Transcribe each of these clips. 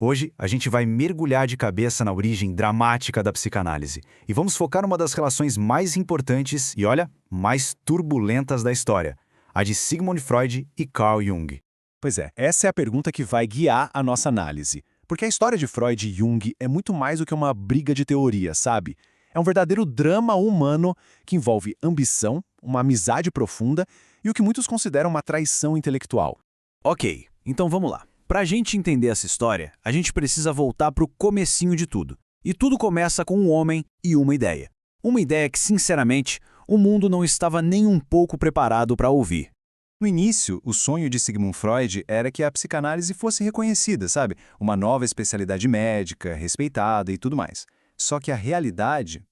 Hoje, a gente vai mergulhar de cabeça na origem dramática da psicanálise e vamos focar numa das relações mais importantes e, olha, mais turbulentas da história, a de Sigmund Freud e Carl Jung. Pois é, essa é a pergunta que vai guiar a nossa análise. Porque a história de Freud e Jung é muito mais do que uma briga de teoria, sabe? É um verdadeiro drama humano que envolve ambição, uma amizade profunda e o que muitos consideram uma traição intelectual. Ok, então vamos lá. Pra gente entender essa história, a gente precisa voltar pro comecinho de tudo. E tudo começa com um homem e uma ideia. Uma ideia que, sinceramente, o mundo não estava nem um pouco preparado para ouvir. No início, o sonho de Sigmund Freud era que a psicanálise fosse reconhecida, sabe? Uma nova especialidade médica, respeitada e tudo mais. Só que a realidade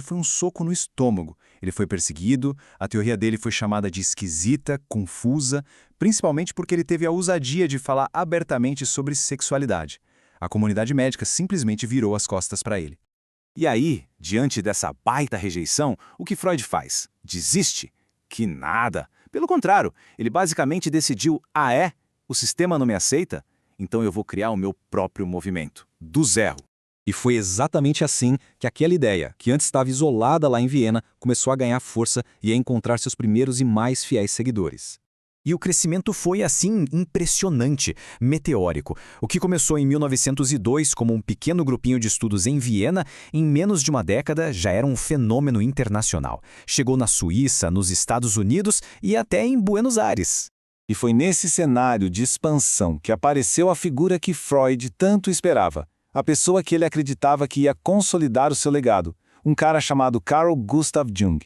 foi um soco no estômago. Ele foi perseguido, a teoria dele foi chamada de esquisita, confusa, principalmente porque ele teve a ousadia de falar abertamente sobre sexualidade. A comunidade médica simplesmente virou as costas para ele. E aí, diante dessa baita rejeição, o que Freud faz? Desiste? Que nada! Pelo contrário, ele basicamente decidiu: ah é? O sistema não me aceita? Então eu vou criar o meu próprio movimento, do zero. E foi exatamente assim que aquela ideia, que antes estava isolada lá em Viena, começou a ganhar força e a encontrar seus primeiros e mais fiéis seguidores. E o crescimento foi, assim, impressionante, meteórico. O que começou em 1902 como um pequeno grupinho de estudos em Viena, em menos de uma década já era um fenômeno internacional. Chegou na Suíça, nos Estados Unidos e até em Buenos Aires. E foi nesse cenário de expansão que apareceu a figura que Freud tanto esperava. A pessoa que ele acreditava que ia consolidar o seu legado. Um cara chamado Carl Gustav Jung.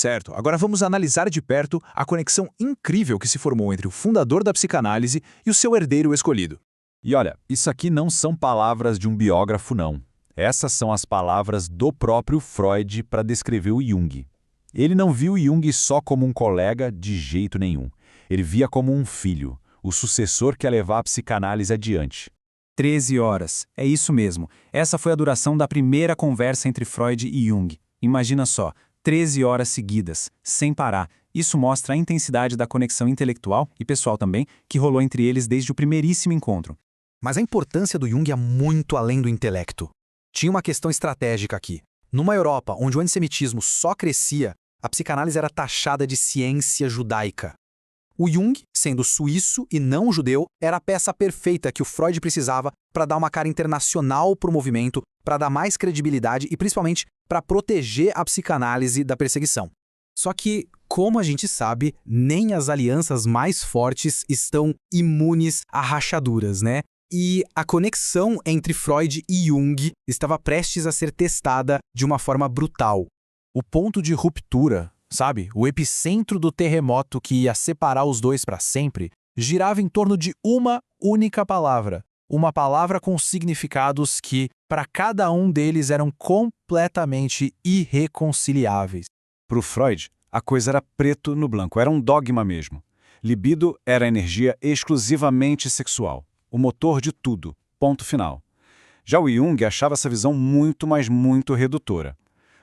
Certo, agora vamos analisar de perto a conexão incrível que se formou entre o fundador da psicanálise e o seu herdeiro escolhido. E olha, isso aqui não são palavras de um biógrafo, não. Essas são as palavras do próprio Freud para descrever o Jung. Ele não viu Jung só como um colega de jeito nenhum. Ele via como um filho, o sucessor que ia levar a psicanálise adiante. 13 horas, é isso mesmo. Essa foi a duração da primeira conversa entre Freud e Jung. Imagina só, 13 horas seguidas, sem parar. Isso mostra a intensidade da conexão intelectual e pessoal também, que rolou entre eles desde o primeiríssimo encontro. Mas a importância do Jung é muito além do intelecto. Tinha uma questão estratégica aqui. Numa Europa onde o antissemitismo só crescia, a psicanálise era taxada de ciência judaica. O Jung, sendo suíço e não judeu, era a peça perfeita que o Freud precisava para dar uma cara internacional para o movimento, para dar mais credibilidade e, principalmente, para proteger a psicanálise da perseguição. Só que, como a gente sabe, nem as alianças mais fortes estão imunes a rachaduras, né? E a conexão entre Freud e Jung estava prestes a ser testada de uma forma brutal. O ponto de ruptura, sabe, o epicentro do terremoto que ia separar os dois para sempre, girava em torno de uma única palavra. Uma palavra com significados que, para cada um deles, eram completamente irreconciliáveis. Para o Freud, a coisa era preto no branco, era um dogma mesmo. Libido era energia exclusivamente sexual, o motor de tudo, ponto final. Já o Jung achava essa visão muito, mas muito redutora.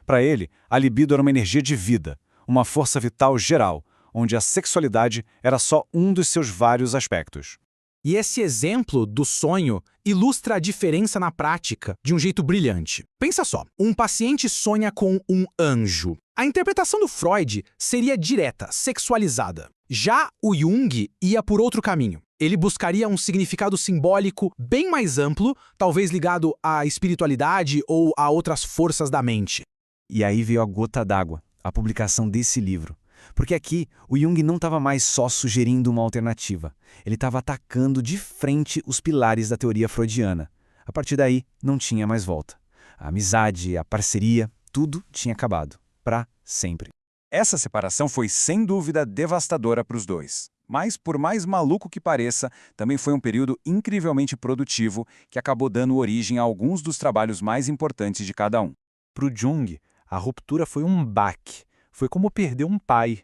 Para ele, a libido era uma energia de vida, uma força vital geral, onde a sexualidade era só um dos seus vários aspectos. E esse exemplo do sonho ilustra a diferença na prática de um jeito brilhante. Pensa só, um paciente sonha com um anjo. A interpretação do Freud seria direta, sexualizada. Já o Jung ia por outro caminho. Ele buscaria um significado simbólico bem mais amplo, talvez ligado à espiritualidade ou a outras forças da mente. E aí veio a gota d'água, a publicação desse livro. Porque aqui, o Jung não estava mais só sugerindo uma alternativa. Ele estava atacando de frente os pilares da teoria freudiana. A partir daí, não tinha mais volta. A amizade, a parceria, tudo tinha acabado. Para sempre. Essa separação foi, sem dúvida, devastadora para os dois. Mas, por mais maluco que pareça, também foi um período incrivelmente produtivo que acabou dando origem a alguns dos trabalhos mais importantes de cada um. Para o Jung, a ruptura foi um baque. Foi como perder um pai.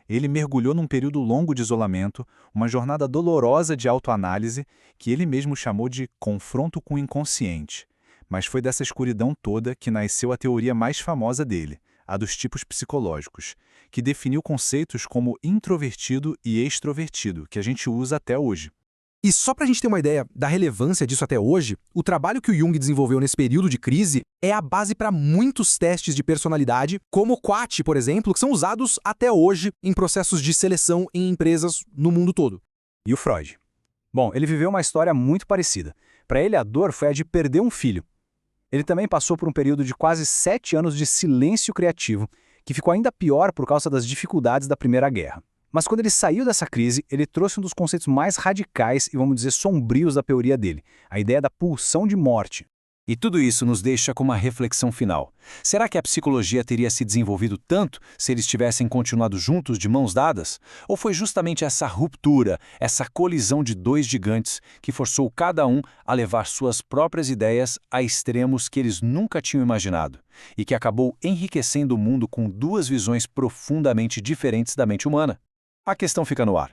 Ele mergulhou num período longo de isolamento, uma jornada dolorosa de autoanálise, que ele mesmo chamou de confronto com o inconsciente. Mas foi dessa escuridão toda que nasceu a teoria mais famosa dele, a dos tipos psicológicos, que definiu conceitos como introvertido e extrovertido, que a gente usa até hoje. E só para a gente ter uma ideia da relevância disso até hoje, o trabalho que o Jung desenvolveu nesse período de crise é a base para muitos testes de personalidade, como o QAT, por exemplo, que são usados até hoje em processos de seleção em empresas no mundo todo. E o Freud? Bom, ele viveu uma história muito parecida. Para ele, a dor foi a de perder um filho. Ele também passou por um período de quase 7 anos de silêncio criativo, que ficou ainda pior por causa das dificuldades da Primeira Guerra. Mas quando ele saiu dessa crise, ele trouxe um dos conceitos mais radicais e, vamos dizer, sombrios da teoria dele, a ideia da pulsão de morte. E tudo isso nos deixa com uma reflexão final. Será que a psicologia teria se desenvolvido tanto se eles tivessem continuado juntos de mãos dadas? Ou foi justamente essa ruptura, essa colisão de dois gigantes que forçou cada um a levar suas próprias ideias a extremos que eles nunca tinham imaginado e que acabou enriquecendo o mundo com duas visões profundamente diferentes da mente humana? A questão fica no ar.